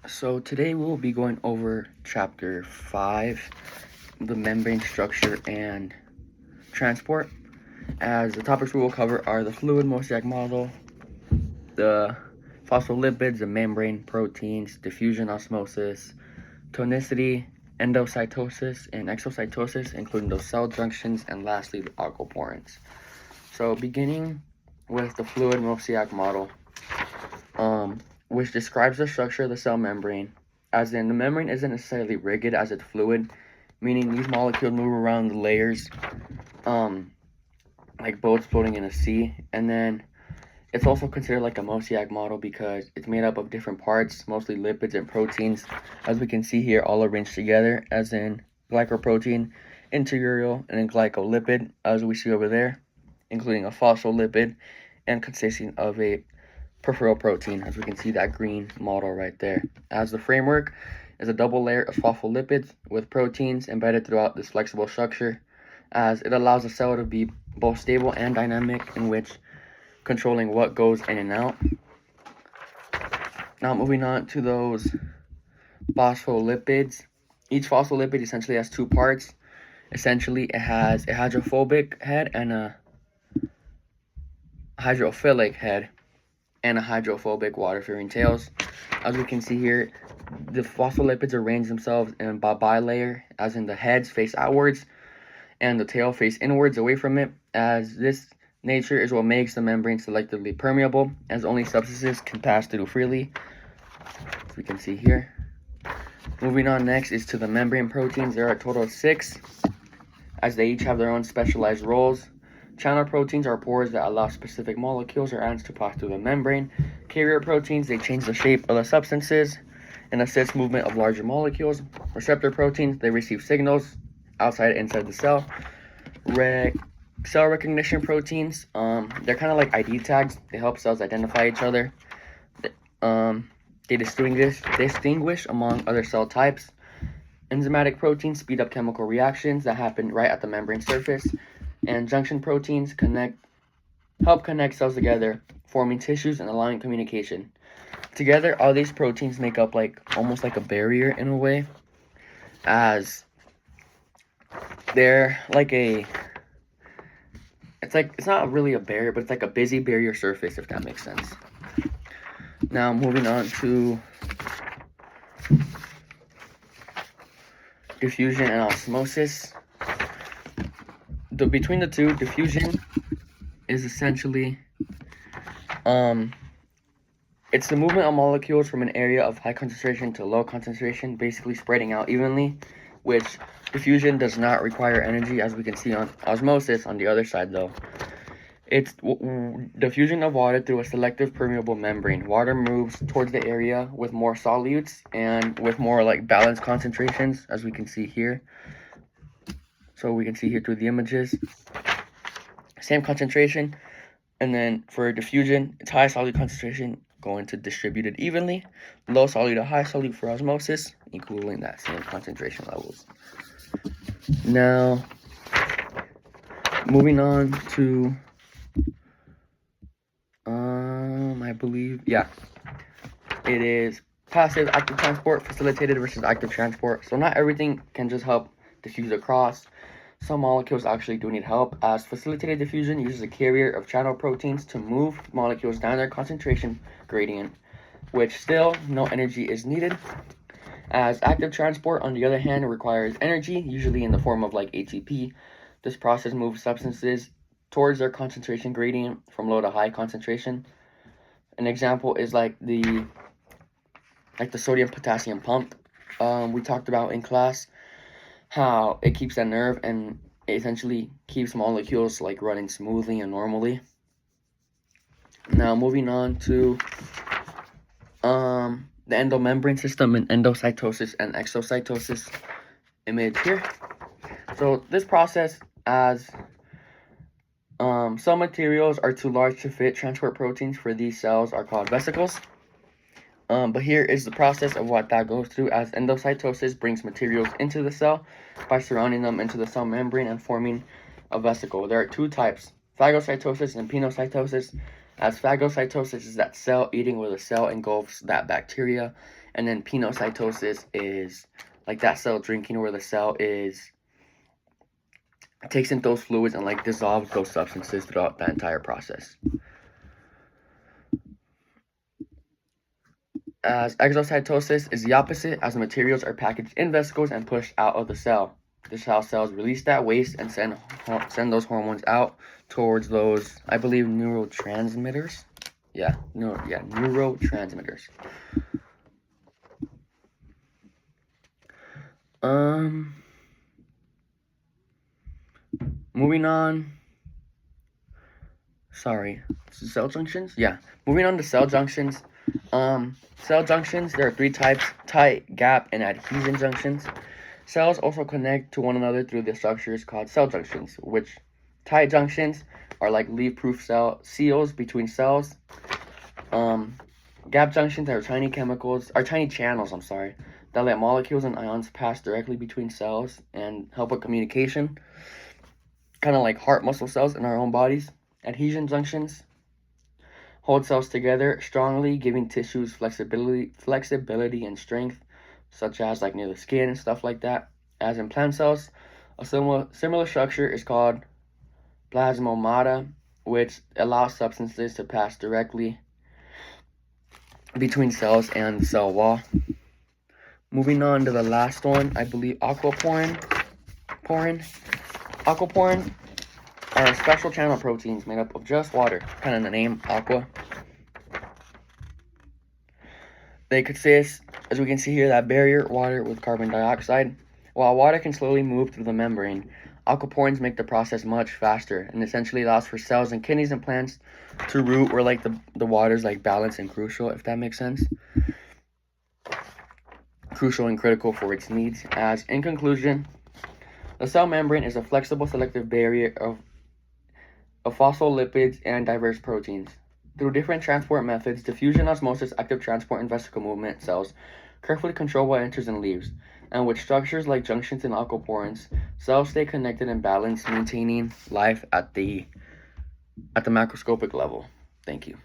So today we'll be going over chapter 5, the membrane structure and transport. As the topics we will cover are the fluid mosaic model, the phospholipids, the membrane proteins, diffusion osmosis, tonicity, endocytosis, and exocytosis, including those cell junctions, and lastly the aquaporins. So beginning with the fluid mosaic model, which describes the structure of the cell membrane, as in the membrane isn't necessarily rigid as it's fluid, meaning these molecules move around the layers, like boats floating in a sea. And then it's also considered like a mosaic model because it's made up of different parts, mostly lipids and proteins, as we can see here, all arranged together, as in glycoprotein, integral, and a glycolipid, as we see over there, including a phospholipid, and consisting of a peripheral protein, as we can see that green model right there. As the framework is a double layer of phospholipids with proteins embedded throughout this flexible structure, as it allows the cell to be both stable and dynamic, in which controlling what goes in and out. Now moving on to those phospholipids. Each phospholipid essentially has two parts. Essentially, it has a hydrophobic head and a hydrophilic head, and a hydrophobic water-fearing tails. As we can see here, the phospholipids arrange themselves in a bilayer, as in the heads face outwards and the tail face inwards away from it, as this nature is what makes the membrane selectively permeable, as only substances can pass through freely, as we can see here. Moving on next is to the membrane proteins. There are a total of 6, as they each have their own specialized roles. Channel proteins are pores that allow specific molecules or atoms to pass through the membrane. Carrier proteins, they change the shape of the substances and assist movement of larger molecules. Receptor proteins, they receive signals outside and inside the cell. Cell recognition proteins, they're kind of like ID tags. They help cells identify each other. They distinguish among other cell types. Enzymatic proteins speed up chemical reactions that happen right at the membrane surface. And junction proteins help connect cells together, forming tissues and allowing communication. Together, all these proteins make up almost like a barrier in a way, as they're it's not really a barrier, but it's like a busy barrier surface, if that makes sense. Now moving on to diffusion and osmosis. Between the two, diffusion is essentially it's the movement of molecules from an area of high concentration to low concentration, basically spreading out evenly, which diffusion does not require energy, as we can see on osmosis on the other side though. It's diffusion of water through a selective permeable membrane. Water moves towards the area with more solutes and with more balanced concentrations, as we can see here. So we can see here through the images, same concentration. And then for diffusion, it's high solute concentration going to distributed evenly, low solute to high solute for osmosis, equaling that same concentration levels. Now, moving on to, it is passive active transport, facilitated versus active transport. So not everything can just help diffuse across. Some molecules actually do need help, as facilitated diffusion uses a carrier of channel proteins to move molecules down their concentration gradient, which still no energy is needed. As active transport, on the other hand, requires energy, usually in the form of ATP. This process moves substances towards their concentration gradient from low to high concentration. An example is the sodium potassium pump we talked about in class, how it keeps that nerve and it essentially keeps molecules running smoothly and normally. Now moving on to the endomembrane system and endocytosis and exocytosis image here. So this process, as some materials are too large to fit transport proteins for these cells, are called vesicles. But here is the process of what that goes through, as endocytosis brings materials into the cell by surrounding them into the cell membrane and forming a vesicle. There are two types, phagocytosis and pinocytosis. As phagocytosis is that cell eating where the cell engulfs that bacteria, and then penocytosis is like that cell drinking where the cell takes in those fluids and like dissolves those substances throughout the entire process. As exocytosis is the opposite, as the materials are packaged in vesicles and pushed out of the cell. This is how cells release that waste and send those hormones out towards those, I believe, neurotransmitters. Neurotransmitters. Moving on. Sorry, cell junctions? Yeah, moving on to cell junctions. Cell junctions, there are three types: tight, gap, and adhesion junctions. Cells also connect to one another through the structures called cell junctions, which tight junctions are like leaf-proof cell seals between cells. Gap junctions are tiny channels, that let molecules and ions pass directly between cells and help with communication, kind of like heart muscle cells in our own bodies. Adhesion junctions hold cells together strongly, giving tissues flexibility and strength, such as like near the skin and stuff like that. As in plant cells, a similar structure is called plasmomata, which allows substances to pass directly between cells and the cell wall. Moving on to the last one, I believe aquaporin. Aquaporin are special channel proteins made up of just water, kind of the name aqua. They consist, as we can see here, that barrier water with carbon dioxide. While water can slowly move through the membrane, aquaporins make the process much faster and essentially allows for cells and kidneys and plants to root where like the water's like balanced and crucial, if that makes sense. Crucial and critical for its needs. As in conclusion, the cell membrane is a flexible selective barrier of phospholipids and diverse proteins. Through different transport methods, diffusion, osmosis, active transport, and vesicle movement, cells carefully control what enters and leaves. And with structures like junctions and aquaporins, cells stay connected and balanced, maintaining life at the macroscopic level. Thank you.